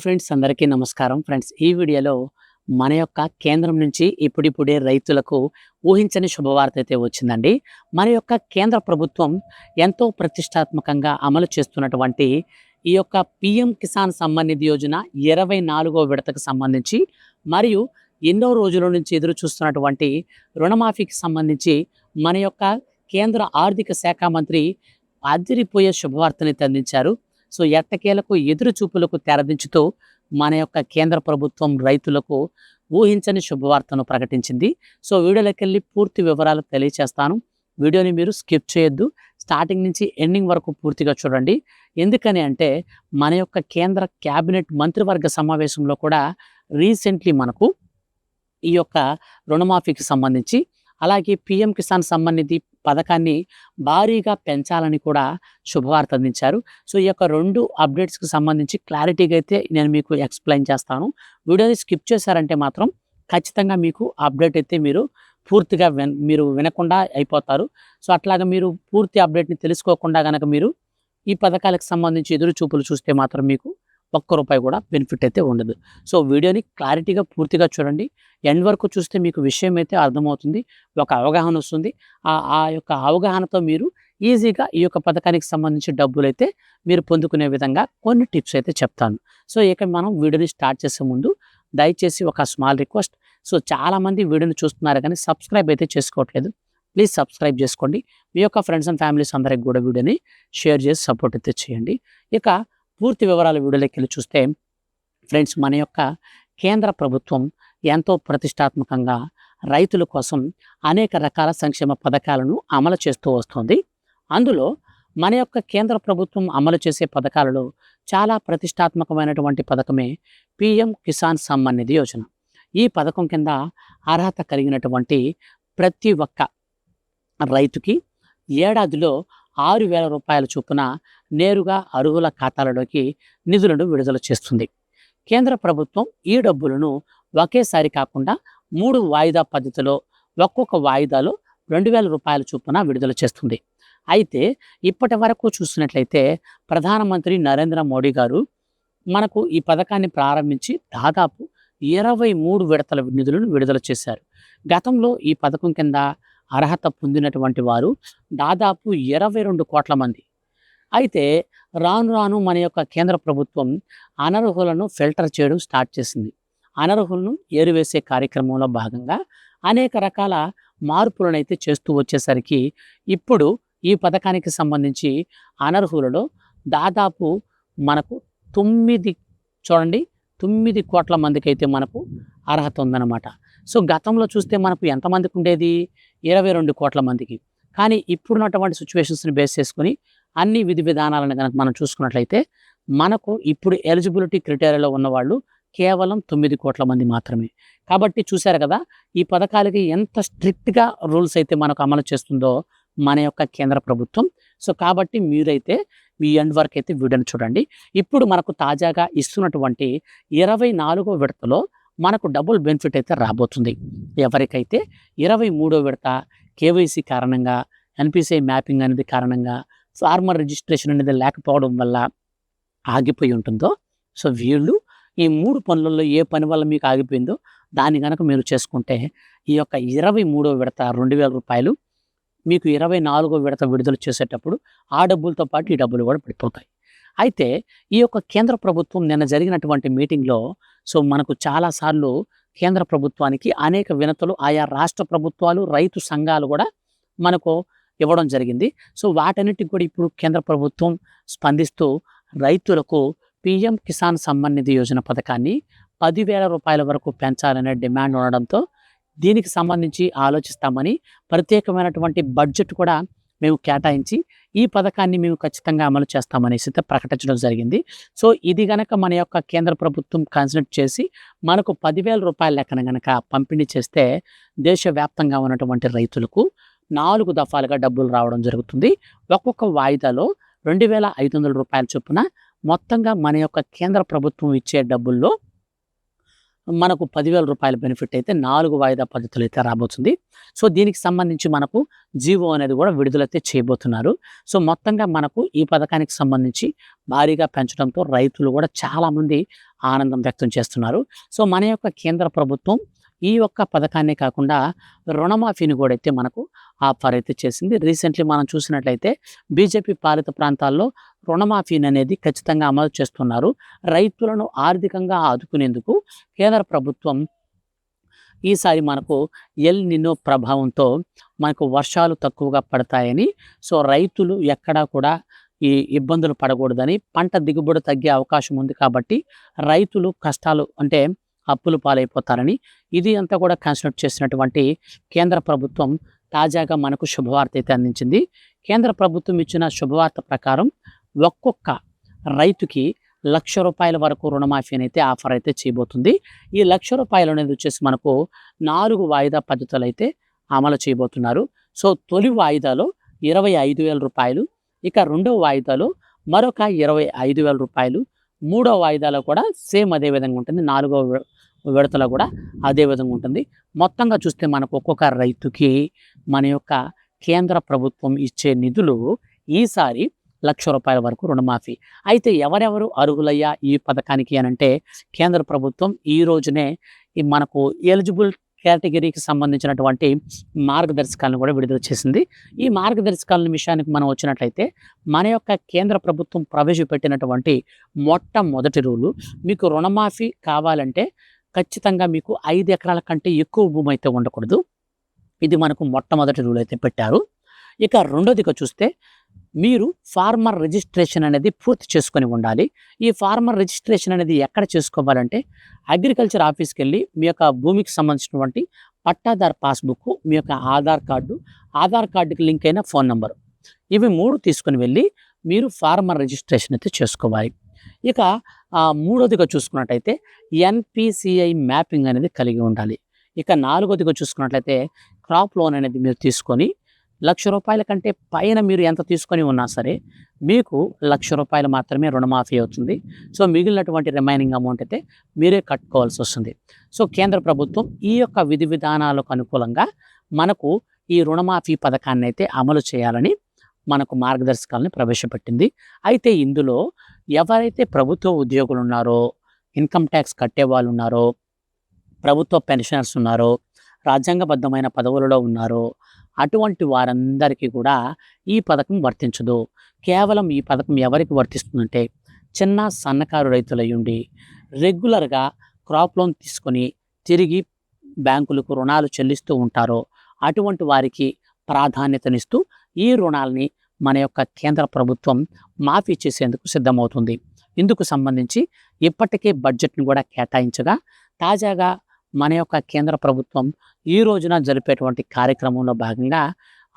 Friends అందరికీ నమస్కారం. Friends ఈ వీడియోలో మన యొక్క కేంద్రం నుంచి ఇప్పుడిప్పుడే రైతులకు ఊహించని శుభవార్త అయితే వచ్చిందండి. మన యొక్క కేంద్ర ప్రభుత్వం ఎంతో ప్రతిష్టాత్మకంగా అమలు చేస్తున్నటువంటి ఈ యొక్క పీఎం కిసాన్ సమ్మాన్ నిధి యోజన 24వ విడతకు సంబంధించి మరియు ఎన్నో రోజుల నుంచి ఎదురు చూస్తున్నటువంటి రుణమాఫీకి సంబంధించి మన యొక్క కేంద్ర ఆర్థిక శాఖ మంత్రి అదిరిపోయే శుభవార్తని అందించారు. సో ఎట్టకేలకు ఎదురు చూపులకు తెరదించుతూ మన యొక్క కేంద్ర ప్రభుత్వం రైతులకు ఊహించని శుభవార్తను ప్రకటించింది. సో వీడియోలోకి వెళ్ళి పూర్తి వివరాలు తెలియచేస్తాను. వీడియోని మీరు స్కిప్ చేయొద్దు, స్టార్టింగ్ నుంచి ఎండింగ్ వరకు పూర్తిగా చూడండి. ఎందుకని అంటే మన యొక్క కేంద్ర క్యాబినెట్ మంత్రివర్గ సమావేశంలో కూడా రీసెంట్లీ మనకు ఈ యొక్క రుణమాఫీకి సంబంధించి అలాగే పీఎం కిసాన్ సమ్మాన్ నిధి పథకాన్ని భారీగా పెంచాలని కూడా శుభవార్త అందించారు. సో ఈ యొక్క రెండు అప్డేట్స్కి సంబంధించి క్లారిటీగా అయితే నేను మీకు ఎక్స్ప్లెయిన్ చేస్తాను. వీడియోని స్కిప్ చేశారంటే మాత్రం ఖచ్చితంగా మీకు అప్డేట్ అయితే మీరు పూర్తిగా మీరు వినకుండా అయిపోతారు. సో అట్లాగా మీరు పూర్తి అప్డేట్ని తెలుసుకోకుండా కనుక మీరు ఈ పథకాలకు సంబంధించి ఎదురు చూపులు చూస్తే మాత్రం మీకు ₹1 కూడా బెనిఫిట్ అయితే ఉండదు. సో వీడియోని క్లారిటీగా పూర్తిగా చూడండి. ఎండ్ వరకు చూస్తే మీకు విషయం అయితే అర్థమవుతుంది, ఒక అవగాహన వస్తుంది. ఆ యొక్క అవగాహనతో మీరు ఈజీగా ఈ యొక్క పథకానికి సంబంధించి డబ్బులు అయితే మీరు పొందుకునే విధంగా కొన్ని టిప్స్ అయితే చెప్తాను. సో ఇక మనం వీడియోని స్టార్ట్ చేసే ముందు దయచేసి ఒక స్మాల్ రిక్వెస్ట్. సో చాలామంది వీడియోని చూస్తున్నారు కానీ సబ్స్క్రైబ్ అయితే చేసుకోవట్లేదు. ప్లీజ్ సబ్స్క్రైబ్ చేసుకోండి. మీ యొక్క ఫ్రెండ్స్ అండ్ ఫ్యామిలీస్ అందరికి కూడా వీడియోని షేర్ చేసి సపోర్ట్ అయితే చేయండి. ఇక పూర్తి వివరాల వీడియోలోకి వెళ్ళి చూస్తే ఫ్రెండ్స్, మన యొక్క కేంద్ర ప్రభుత్వం ఎంతో ప్రతిష్టాత్మకంగా రైతుల కోసం అనేక రకాల సంక్షేమ పథకాలను అమలు చేస్తూ వస్తుంది. అందులో మన యొక్క కేంద్ర ప్రభుత్వం అమలు చేసే పథకాలలో చాలా ప్రతిష్టాత్మకమైనటువంటి పథకమే పీఎం కిసాన్ సమ్మాన్ నిధి యోజన. ఈ పథకం కింద అర్హత కలిగినటువంటి ప్రతి ఒక్క రైతుకి ఏడాదిలో ₹6,000 చొప్పున నేరుగా అర్హుల ఖాతాలలోకి నిధులను విడుదల చేస్తుంది. కేంద్ర ప్రభుత్వం ఈ డబ్బులను ఒకేసారి కాకుండా 3 వాయిదా పద్ధతిలో ఒక్కొక్క వాయిదాలో ₹2,000 చొప్పున విడుదల చేస్తుంది. అయితే ఇప్పటి వరకు చూసినట్లయితే ప్రధానమంత్రి నరేంద్ర మోడీ గారు మనకు ఈ పథకాన్ని ప్రారంభించి దాదాపు 23 విడతల నిధులను విడుదల చేశారు. గతంలో ఈ పథకం కింద అర్హత పొందినటువంటి వారు దాదాపు 22 కోట్ల మంది. అయితే రాను రాను మన యొక్క కేంద్ర ప్రభుత్వం అనర్హులను ఫిల్టర్ చేయడం స్టార్ట్ చేసింది. అనర్హులను ఏరివేసే కార్యక్రమంలో భాగంగా అనేక రకాల మార్పులను అయితే చేస్తూ వచ్చేసరికి ఇప్పుడు ఈ పథకానికి సంబంధించి అనర్హులలో దాదాపు మనకు 9 కోట్ల మందికి అయితే మనకు అర్హత ఉందన్నమాట. సో గతంలో చూస్తే మనకు ఎంతమందికి ఉండేది? 22 కోట్ల మందికి. కానీ ఇప్పుడున్నటువంటి సిచ్యువేషన్స్ని బేస్ చేసుకుని అన్ని విధి విధానాలను కనుక మనం చూసుకున్నట్లయితే మనకు ఇప్పుడు ఎలిజిబిలిటీ క్రైటీరియాలో ఉన్నవాళ్ళు కేవలం 9 కోట్ల మంది మాత్రమే. కాబట్టి చూశారు కదా, ఈ పథకాలకి ఎంత స్ట్రిక్ట్గా రూల్స్ అయితే మనకు అమలు చేస్తుందో మన యొక్క కేంద్ర ప్రభుత్వం. సో కాబట్టి మీరైతే మీ ఎండ్ వరకు అయితే వీడియోని చూడండి. ఇప్పుడు మనకు తాజాగా ఇస్తున్నటువంటి 24వ విడతలో మనకు డబుల్ బెనిఫిట్ అయితే రాబోతుంది. ఎవరికైతే 23వ విడత కేవైసీ కారణంగా, ఎన్పిసిఐ మ్యాపింగ్ అనేది కారణంగా, ఫార్మర్ రిజిస్ట్రేషన్ అనేది లేకపోవడం వల్ల ఆగిపోయి ఉంటుందో, సో వీళ్ళు ఈ 3 పనులలో ఏ పని వల్ల మీకు ఆగిపోయిందో దాన్ని కనుక మీరు చేసుకుంటే ఈ యొక్క 23వ విడత ₹2,000 మీకు 24వ విడత విడుదల చేసేటప్పుడు ఆ డబ్బులతో పాటు ఈ డబ్బులు కూడా పడిపోతాయి. అయితే ఈ యొక్క కేంద్ర ప్రభుత్వం నిన్న జరిగినటువంటి మీటింగ్లో సో మనకు చాలాసార్లు కేంద్ర ప్రభుత్వానికి అనేక వినతులు ఆయా రాష్ట్ర ప్రభుత్వాలు, రైతు సంఘాలు కూడా మనకు ఇవ్వడం జరిగింది. సో వాటన్నిటికి కూడా ఇప్పుడు కేంద్ర ప్రభుత్వం స్పందిస్తూ రైతులకు పీఎం కిసాన్ సమ్మాన్ నిధి యోజన పథకాన్ని ₹10,000 వరకు పెంచాలనే డిమాండ్ ఉండడంతో దీనికి సంబంధించి ఆలోచిస్తామని ప్రత్యేకమైనటువంటి బడ్జెట్ కూడా మేము కేటాయించి ఈ పథకాన్ని మేము ఖచ్చితంగా అమలు చేస్తామనేసి ప్రకటించడం జరిగింది. సో ఇది గనక మన యొక్క కేంద్ర ప్రభుత్వం కన్సిడర్ చేసి మనకు ₹10,000 లెక్కన గనక పంపిణీ చేస్తే దేశవ్యాప్తంగా ఉన్నటువంటి రైతులకు 4 దఫాలుగా డబ్బులు రావడం జరుగుతుంది. ఒక్కొక్క వాయిదాలో ₹2,500 చొప్పున మొత్తంగా మన యొక్క కేంద్ర ప్రభుత్వం ఇచ్చే డబ్బుల్లో మనకు 10,000 రూపాయల బెనిఫిట్ అయితే 4 వాయిదా పద్ధతిలో అయితే రాబోతుంది. సో, దీనికి సంబంధించి మనకు జీవో అనేది కూడా విడుదలైతే చేయబోతున్నారు. సో, మొత్తంగా మనకు ఈ పథకానికి సంబంధించి భారీగా పెంచడంతో రైతులు కూడా చాలామంది ఆనందం వ్యక్తం చేస్తున్నారు. సో, మన యొక్క కేంద్ర ప్రభుత్వం ఈ యొక్క పథకాన్నే కాకుండా రుణమాఫీని కూడా అయితే మనకు ఆఫర్ అయితే చేసింది. రీసెంట్లీ మనం చూసినట్లయితే బీజేపీ పాలిత ప్రాంతాల్లో రుణమాఫీని అనేది ఖచ్చితంగా అమలు చేస్తున్నారు. రైతులను ఆర్థికంగా ఆదుకునేందుకు కేంద్ర ప్రభుత్వం ఈసారి మనకు ఎల్ నినో ప్రభావంతో మనకు వర్షాలు తక్కువగా పడతాయని, సో రైతులు ఎక్కడా కూడా ఈ ఇబ్బందులు పడకూడదని, పంట దిగుబడి తగ్గే అవకాశం ఉంది కాబట్టి రైతులు కష్టాలు అంటే అప్పులు పాలైపోతారని, ఇది అంతా కూడా కన్సిడర్ చేసినటువంటి కేంద్ర ప్రభుత్వం తాజాగా మనకు శుభవార్త అయితే అందించింది. కేంద్ర ప్రభుత్వం ఇచ్చిన శుభవార్త ప్రకారం ఒక్కొక్క రైతుకి ₹1,00,000 వరకు రుణమాఫీ అయితే ఆఫర్ అయితే చేయబోతుంది. ఈ ₹1,00,000 అనేది వచ్చేసి మనకు 4 వాయిదా పద్ధతులు అయితే అమలు చేయబోతున్నారు. సో, తొలి వాయిదాలో ₹25,000, ఇక రెండవ వాయిదాలో మరొక ₹25,000, మూడో వాయిదాలో కూడా సేమ్ అదే విధంగా ఉంటుంది. నాలుగో విడతలో కూడా అదే విధంగా ఉంటుంది. మొత్తంగా చూస్తే మనకు ఒక్కొక్క రైతుకి మన యొక్క కేంద్ర ప్రభుత్వం ఇచ్చే నిధులు ఈసారి ₹1,00,000 వరకు రుణమాఫీ. అయితే ఎవరెవరు అర్హులయ్యా ఈ పథకానికి అనంటే, కేంద్ర ప్రభుత్వం ఈ రోజునే ఈ మనకు ఎలిజిబుల్ కేటగిరీకి సంబంధించినటువంటి మార్గదర్శకాలను కూడా విడుదల చేసింది. ఈ మార్గదర్శకాల విషయానికి మనం వచ్చినట్లయితే, మన యొక్క కేంద్ర ప్రభుత్వం ప్రవేశపెట్టినటువంటి మొట్టమొదటి రూలు, మీకు రుణమాఫీ కావాలంటే ఖచ్చితంగా మీకు 5 ఎకరాల కంటే ఎక్కువ భూమి అయితే ఉండకూడదు. ఇది మనకు మొట్టమొదటి రూల్ అయితే పెట్టారు. ఇక రెండోదిగా చూస్తే, మీరు ఫార్మర్ రిజిస్ట్రేషన్ అనేది పూర్తి చేసుకొని ఉండాలి. ఈ ఫార్మర్ రిజిస్ట్రేషన్ అనేది ఎక్కడ చేసుకోవాలంటే, అగ్రికల్చర్ ఆఫీస్కి వెళ్ళి మీ యొక్క భూమికి సంబంధించినటువంటి పట్టాదారు పాస్బుక్, మీ యొక్క ఆధార్ కార్డుకి లింక్ అయిన ఫోన్ నెంబరు, ఇవి 3 తీసుకుని వెళ్ళి మీరు ఫార్మర్ రిజిస్ట్రేషన్ అయితే చేసుకోవాలి. ఇక మూడోదిగా చూసుకున్నట్టయితే ఎన్పిసిఐ మ్యాపింగ్ అనేది కలిగి ఉండాలి. ఇక నాలుగోదిగా చూసుకున్నట్లయితే క్రాప్ లోన్ అనేది మీరు తీసుకొని ₹1,00,000 కంటే పైన మీరు ఎంత తీసుకొని ఉన్నా సరే మీకు ₹1,00,000 మాత్రమే రుణమాఫీ అవుతుంది. సో, మిగిలినటువంటి రిమైనింగ్ అమౌంట్ అయితే మీరే కట్టుకోవాల్సి వస్తుంది. సో, కేంద్ర ప్రభుత్వం ఈ యొక్క విధి విధానాలకు అనుకూలంగా మనకు ఈ రుణమాఫీ పథకాన్ని అయితే అమలు చేయాలని మనకు మార్గదర్శకాలను ప్రవేశపెట్టింది. అయితే ఇందులో ఎవరైతే ప్రభుత్వ ఉద్యోగులు ఉన్నారో, ఇన్కమ్ ట్యాక్స్ కట్టే వాళ్ళు ఉన్నారో, ప్రభుత్వ పెన్షనర్స్ ఉన్నారో, రాజ్యాంగబద్ధమైన పదవులలో ఉన్నారో, అటువంటి వారందరికీ కూడా ఈ పథకం వర్తించదు. కేవలం ఈ పథకం ఎవరికి వర్తిస్తుందంటే, చిన్న సన్నకారు రైతులయ్యుండి రెగ్యులర్గా క్రాప్ లోన్ తీసుకొని తిరిగి బ్యాంకులకు రుణాలు చెల్లిస్తూ ఉంటారో అటువంటి వారికి ప్రాధాన్యతనిస్తూ ఈ రుణాలని మన యొక్క కేంద్ర ప్రభుత్వం మాఫీ చేసేందుకు సిద్ధమవుతుంది. ఇందుకు సంబంధించి ఇప్పటికే బడ్జెట్ను కూడా కేటాయించగా, తాజాగా మన యొక్క కేంద్ర ప్రభుత్వం ఈ రోజున జరిపేటువంటి కార్యక్రమంలో భాగంగా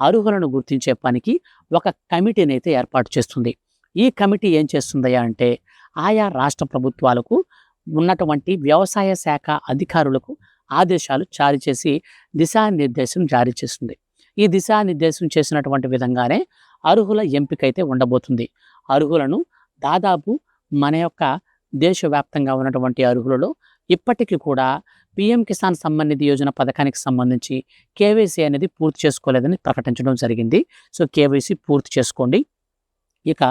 అర్హులను గుర్తించే పనికి ఒక కమిటీని అయితే ఏర్పాటు చేస్తుంది. ఈ కమిటీ ఏం చేస్తుందయ్యా అంటే, ఆయా రాష్ట్ర ప్రభుత్వాలకు ఉన్నటువంటి వ్యవసాయ శాఖ అధికారులకు ఆదేశాలు జారీ చేసి దిశానిర్దేశం జారీ చేస్తుంది. ఈ దిశానిర్దేశం చేసినటువంటి విధంగానే అర్హుల ఎంపిక అయితే ఉండబోతుంది. అర్హులను దాదాపు మన యొక్క దేశవ్యాప్తంగా ఉన్నటువంటి అర్హులలో ఇప్పటికీ కూడా పీఎం కిసాన్ సమ్మాన్ నిధి యోజన పథకానికి సంబంధించి కేవైసీ అనేది పూర్తి చేసుకోలేదని ప్రకటించడం జరిగింది. సో, కేవైసీ పూర్తి చేసుకోండి. ఇక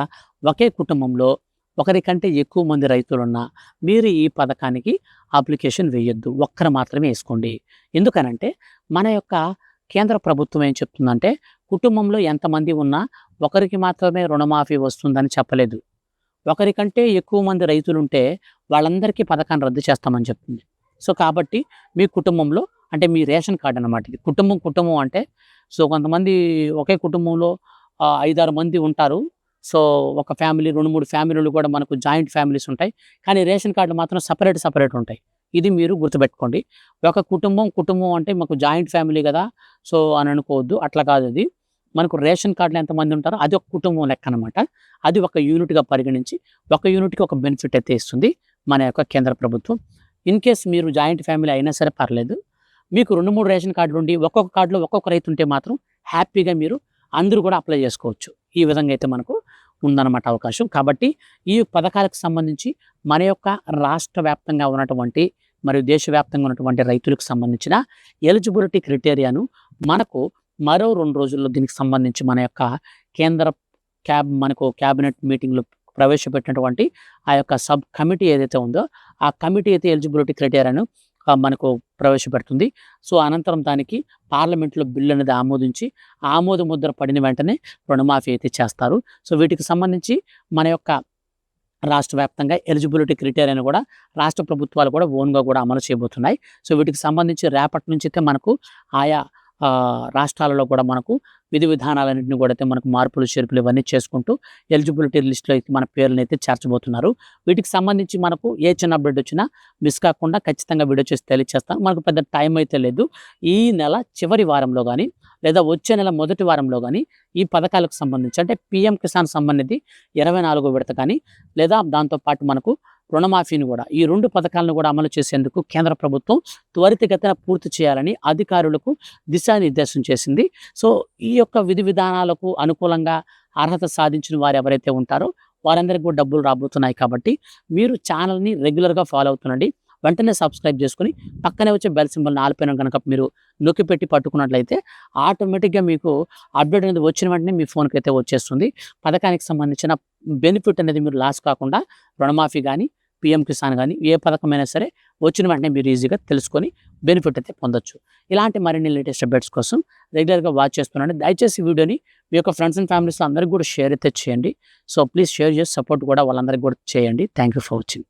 ఒకే కుటుంబంలో ఒకరికంటే ఎక్కువ మంది రైతులున్నా మీరు ఈ పథకానికి అప్లికేషన్ వేయొద్దు, ఒక్కరు మాత్రమే వేసుకోండి. ఎందుకనంటే మన యొక్క కేంద్ర ప్రభుత్వం ఏం చెప్తుందంటే, కుటుంబంలో ఎంతమంది ఉన్నా ఒకరికి మాత్రమే రుణమాఫీ వస్తుందని చెప్పలేదు. ఒకరికంటే ఎక్కువ మంది రైతులుంటే వాళ్ళందరికీ పథకాన్ని రద్దు చేస్తామని చెప్తుంది. సో, కాబట్టి మీ కుటుంబంలో అంటే మీ రేషన్ కార్డు అన్నమాట ఇది. కుటుంబం అంటే, సో కొంతమంది ఒకే కుటుంబంలో 5-6 మంది ఉంటారు. సో, ఒక ఫ్యామిలీ 2-3 ఫ్యామిలీలు కూడా మనకు జాయింట్ ఫ్యామిలీస్ ఉంటాయి. కానీ రేషన్ కార్డులు మాత్రం సపరేట్ ఉంటాయి. ఇది మీరు గుర్తుపెట్టుకోండి. ఒక కుటుంబం అంటే మాకు జాయింట్ ఫ్యామిలీ కదా, సో అని అనుకోవద్దు. అట్లా కాదు అది. మనకు రేషన్ కార్డులో ఎంతమంది ఉంటారో అది ఒక కుటుంబం లెక్క అనమాట. అది ఒక యూనిట్గా పరిగణించి ఒక యూనిట్కి ఒక బెనిఫిట్ అయితే ఇస్తుంది మన యొక్క కేంద్ర ప్రభుత్వం. ఇన్ కేస్ మీరు జాయింట్ ఫ్యామిలీ అయినా సరే పర్లేదు, మీకు 2-3 రేషన్ కార్డులు ఉండి ఒక్కొక్క కార్డులో ఒక్కొక్క రైతు ఉంటే మాత్రం హ్యాపీగా మీరు అందరూ కూడా అప్లై చేసుకోవచ్చు. ఈ విధంగా అయితే మనకు ఉందన్నమాట అవకాశం. కాబట్టి ఈ పథకాలకు సంబంధించి మన యొక్క రాష్ట్ర వ్యాప్తంగా ఉన్నటువంటి మరియు దేశవ్యాప్తంగా ఉన్నటువంటి రైతులకు సంబంధించిన ఎలిజిబిలిటీ క్రైటీరియాను మనకు మరో 2 రోజుల్లో దీనికి సంబంధించి మన యొక్క కేంద్ర మనకు క్యాబినెట్ మీటింగ్‌లో ప్రవేశపెట్టినటువంటి ఆ యొక్క సబ్ కమిటీ ఏదైతే ఉందో, ఆ కమిటీ అయితే ఎలిజిబిలిటీ క్రైటీరియాను మనకు ప్రవేశపెడుతుంది. సో, అనంతరం దానికి పార్లమెంట్‌లో బిల్ అనేది ఆమోదించి, ఆమోద ముద్ర పడిన వెంటనే రుణమాఫీ అయితే చేస్తారు. సో, వీటికి సంబంధించి మన యొక్క రాష్ట్ర వ్యాప్తంగా ఎలిజిబిలిటీ క్రైటీరియాను కూడా రాష్ట్ర ప్రభుత్వాలు కూడా ఓన్‌గా కూడా అమలు చేయబోతున్నాయి. సో, వీటికి సంబంధించి రేపటి నుంచి అయితే మనకు ఆయా రాష్ట్రాలలో కూడా మనకు విధి విధానాలన్నింటినీ కూడా అయితే మనకు మార్పులు, చేర్పులు ఇవన్నీ చేసుకుంటూ ఎలిజిబిలిటీ లిస్ట్‌లో అయితే మన పేర్లనైతే చేర్చబోతున్నారు. వీటికి సంబంధించి మనకు ఏ చిన్న అప్డేట్ వచ్చినా మిస్ కాకుండా ఖచ్చితంగా వీడియో చేసి తెలియజేస్తాను. మనకు పెద్ద టైం అయితే లేదు. ఈ నెల చివరి వారంలో గానీ, లేదా వచ్చే నెల మొదటి వారంలో గానీ ఈ పథకాలకు సంబంధించి అంటే పీఎం కిసాన్ సంబంధించి 24వ విడత కానీ, లేదా దాంతో పాటు మనకు రుణమాఫీని కూడా ఈ 2 పథకాలను కూడా అమలు చేసేందుకు కేంద్ర ప్రభుత్వం త్వరితగతిన పూర్తి చేయాలని అధికారులకు దిశానిర్దేశం చేసింది. సో, ఈ యొక్క విధి విధానాలకు అనుకూలంగా అర్హత సాధించిన వారు ఎవరైతే ఉంటారో వారందరికీ కూడా డబ్బులు రాబోతున్నాయి కాబట్టి మీరు ఛానల్‌ని రెగ్యులర్‌గా ఫాలో అవుతుండండి. వెంటనే సబ్స్క్రైబ్ చేసుకొని పక్కనే వచ్చే బెల్ సింబల్‌ని ఆల్ పైన గనక మీరు నొక్కిపెట్టి పట్టుకున్నట్లయితే ఆటోమేటిక్‌గా మీకు అప్డేట్ అనేది వచ్చిన వెంటనే మీ ఫోన్‌కైతే వచ్చేస్తుంది. పథకానికి సంబంధించిన బెనిఫిట్ అనేది మీరు లాస్ కాకుండా రుణమాఫీ గానీ, పీఎం కిసాన్ గానీ ఏ పథకమైనా సరే వచ్చిన వెంటనే మీరు ఈజీగా తెలుసుకొని బెనిఫిట్ అయితే పొందొచ్చు. ఇలాంటి మరిన్ని లేటెస్ట్ అప్డేట్స్ కోసం రెగ్యులర్‌గా వాచ్ చేస్తుండండి. దయచేసి ఈ వీడియోని మీ యొక్క ఫ్రెండ్స్ అండ్ ఫ్యామిలీస్‌తో అందరికి కూడా షేర్ అయితే చేయండి. సో, ప్లీజ్ షేర్ చేసి సపోర్ట్ కూడా వాళ్ళందరికీ కూడా చేయండి. Thank you for watching.